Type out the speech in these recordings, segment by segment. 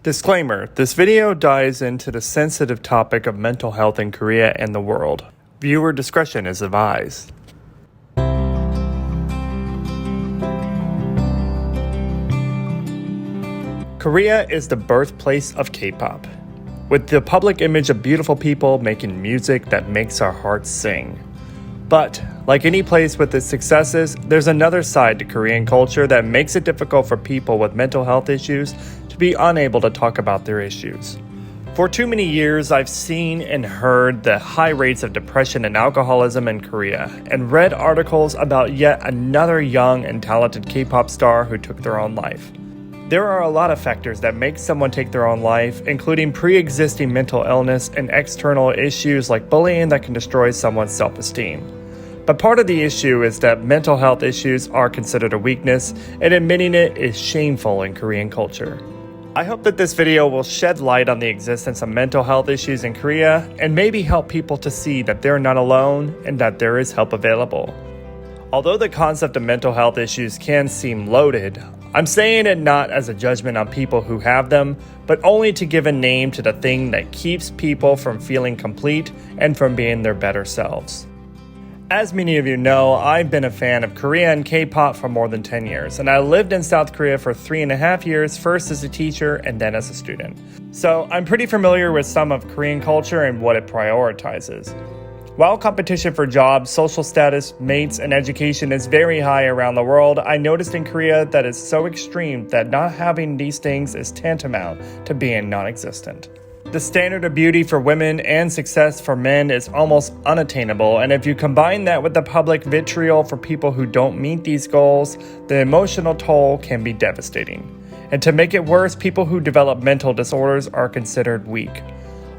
Disclaimer, this video dives into the sensitive topic of mental health in Korea and the world. Viewer discretion is advised. Korea is the birthplace of K-pop, with the public image of beautiful people making music that makes our hearts sing. But, like any place with its successes, there's another side to Korean culture that makes it difficult for people with mental health issues to be unable to talk about their issues. For too many years, I've seen and heard the high rates of depression and alcoholism in Korea, and read articles about yet another young and talented K-pop star who took their own life. There are a lot of factors that make someone take their own life, including pre-existing mental illness and external issues like bullying that can destroy someone's self-esteem. But part of the issue is that mental health issues are considered a weakness, and admitting it is shameful in Korean culture. I hope that this video will shed light on the existence of mental health issues in Korea and maybe help people to see that they're not alone and that there is help available. Although the concept of mental health issues can seem loaded, I'm saying it not as a judgment on people who have them, but only to give a name to the thing that keeps people from feeling complete and from being their better selves. As many of you know, I've been a fan of Korea and K-pop for more than 10 years, and I lived in South Korea for 3.5 years, first as a teacher and then as a student. So I'm pretty familiar with some of Korean culture and what it prioritizes. While competition for jobs, social status, mates, and education is very high around the world, I noticed in Korea that it's so extreme that not having these things is tantamount to being non-existent. The standard of beauty for women and success for men is almost unattainable, and if you combine that with the public vitriol for people who don't meet these goals, the emotional toll can be devastating. And to make it worse, people who develop mental disorders are considered weak.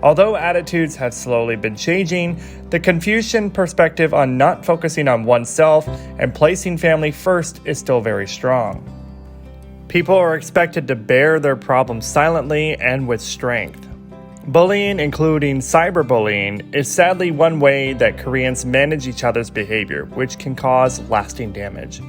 Although attitudes have slowly been changing, the Confucian perspective on not focusing on oneself and placing family first is still very strong. People are expected to bear their problems silently and with strength. Bullying, including cyberbullying, is sadly one way that Koreans manage each other's behavior, which can cause lasting damage.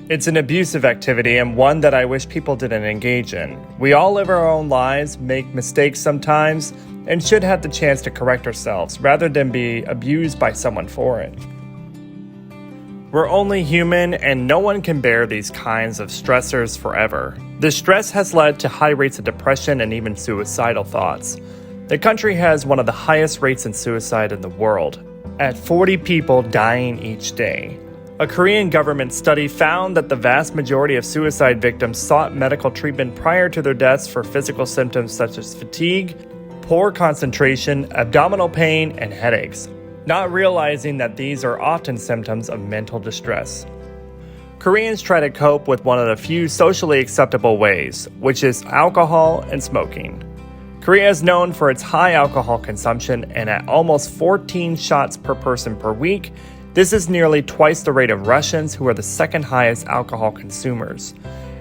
It's an abusive activity and one that I wish people didn't engage in. We all live our own lives, make mistakes sometimes, and should have the chance to correct ourselves rather than be abused by someone for it. We're only human, and no one can bear these kinds of stressors forever. The stress has led to high rates of depression and even suicidal thoughts. The country has one of the highest rates in suicide in the world, at 40 people dying each day. A Korean government study found that the vast majority of suicide victims sought medical treatment prior to their deaths for physical symptoms such as fatigue, poor concentration, abdominal pain, and headaches, not realizing that these are often symptoms of mental distress. Koreans try to cope with one of the few socially acceptable ways, which is alcohol and smoking. Korea is known for its high alcohol consumption, and at almost 14 shots per person per week, this is nearly twice the rate of Russians, who are the second highest alcohol consumers.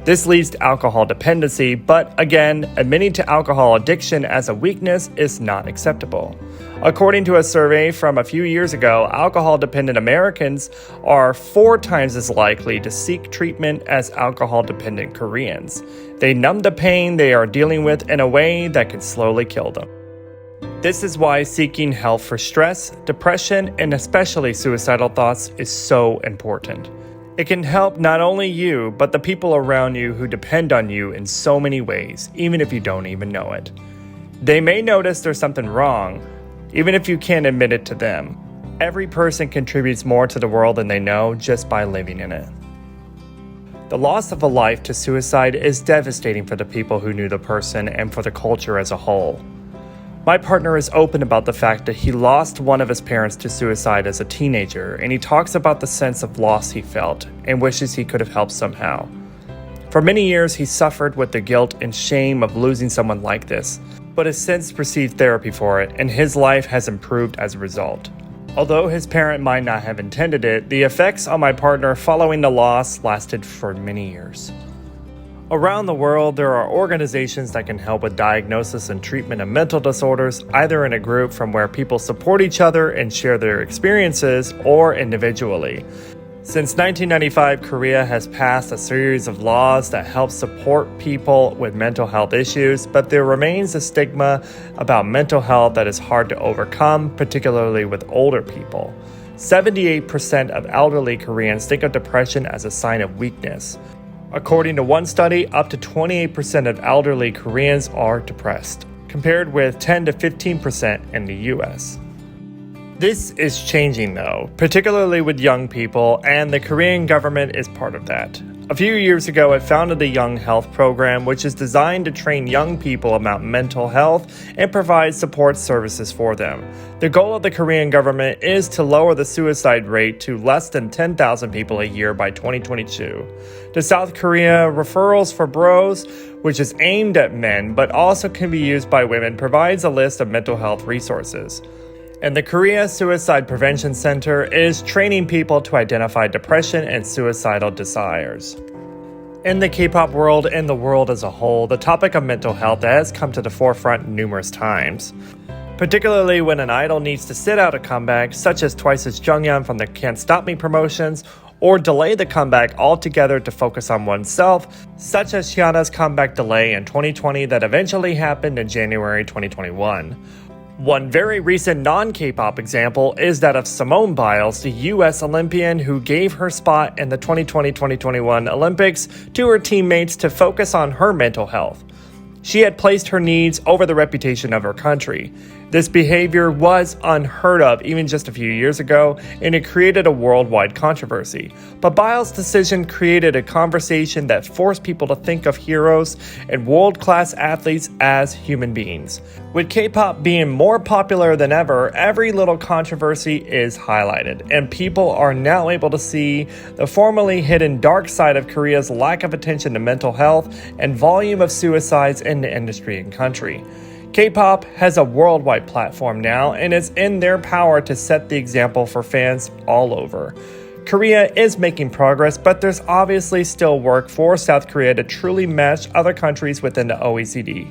This leads to alcohol dependency, but again, admitting to alcohol addiction as a weakness is not acceptable. According to a survey from a few years ago, alcohol-dependent Americans are 4 times as likely to seek treatment as alcohol-dependent Koreans. They numb the pain they are dealing with in a way that can slowly kill them. This is why seeking help for stress, depression, and especially suicidal thoughts is so important. It can help not only you, but the people around you who depend on you in so many ways, even if you don't even know it. They may notice there's something wrong, even if you can't admit it to them. Every person contributes more to the world than they know just by living in it. The loss of a life to suicide is devastating for the people who knew the person and for the culture as a whole. My partner is open about the fact that he lost one of his parents to suicide as a teenager, and he talks about the sense of loss he felt and wishes he could have helped somehow. For many years, he suffered with the guilt and shame of losing someone like this, but has since received therapy for it, and his life has improved as a result. Although his parent might not have intended it, the effects on my partner following the loss lasted for many years. Around the world, there are organizations that can help with diagnosis and treatment of mental disorders, either in a group from where people support each other and share their experiences, or individually. Since 1995, Korea has passed a series of laws that help support people with mental health issues, but there remains a stigma about mental health that is hard to overcome, particularly with older people. 78% of elderly Koreans think of depression as a sign of weakness. According to one study, up to 28% of elderly Koreans are depressed, compared with 10 to 15% in the US. This is changing though, particularly with young people, and the Korean government is part of that. A few years ago, it founded the Young Health Program, which is designed to train young people about mental health and provide support services for them. The goal of the Korean government is to lower the suicide rate to less than 10,000 people a year by 2022. The South Korea Referrals for Bros, which is aimed at men but also can be used by women, provides a list of mental health resources. And the Korea Suicide Prevention Center is training people to identify depression and suicidal desires. In the K-pop world and the world as a whole, the topic of mental health has come to the forefront numerous times. Particularly when an idol needs to sit out a comeback, such as Twice's Jeongyeon from the Can't Stop Me promotions, or delay the comeback altogether to focus on oneself, such as HyunA's comeback delay in 2020 that eventually happened in January 2021. One very recent non-K-pop example is that of Simone Biles, the US Olympian who gave her spot in the 2020-2021 Olympics to her teammates to focus on her mental health. She had placed her needs over the reputation of her country. This behavior was unheard of even just a few years ago, and it created a worldwide controversy. But Biles' decision created a conversation that forced people to think of heroes and world-class athletes as human beings. With K-pop being more popular than ever, every little controversy is highlighted, and people are now able to see the formerly hidden dark side of Korea's lack of attention to mental health and volume of suicides in the industry and country. K-pop has a worldwide platform now, and it's in their power to set the example for fans all over. Korea is making progress, but there's obviously still work for South Korea to truly match other countries within the OECD.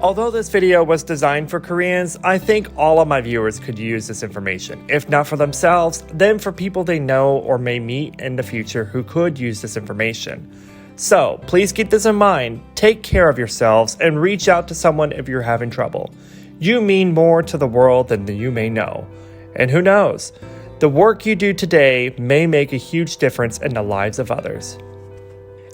Although this video was designed for Koreans, I think all of my viewers could use this information. If not for themselves, then for people they know or may meet in the future who could use this information. So, please keep this in mind, take care of yourselves, and reach out to someone if you're having trouble. You mean more to the world than you may know. And who knows? The work you do today may make a huge difference in the lives of others.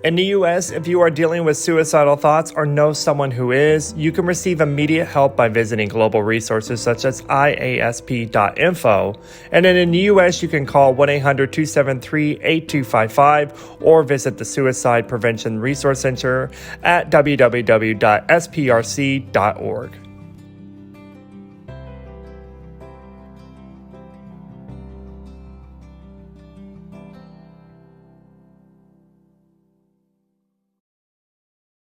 In the US, if you are dealing with suicidal thoughts or know someone who is, you can receive immediate help by visiting global resources such as iasp.info. And then in the US, you can call 1-800-273-8255 or visit the Suicide Prevention Resource Center at www.sprc.org.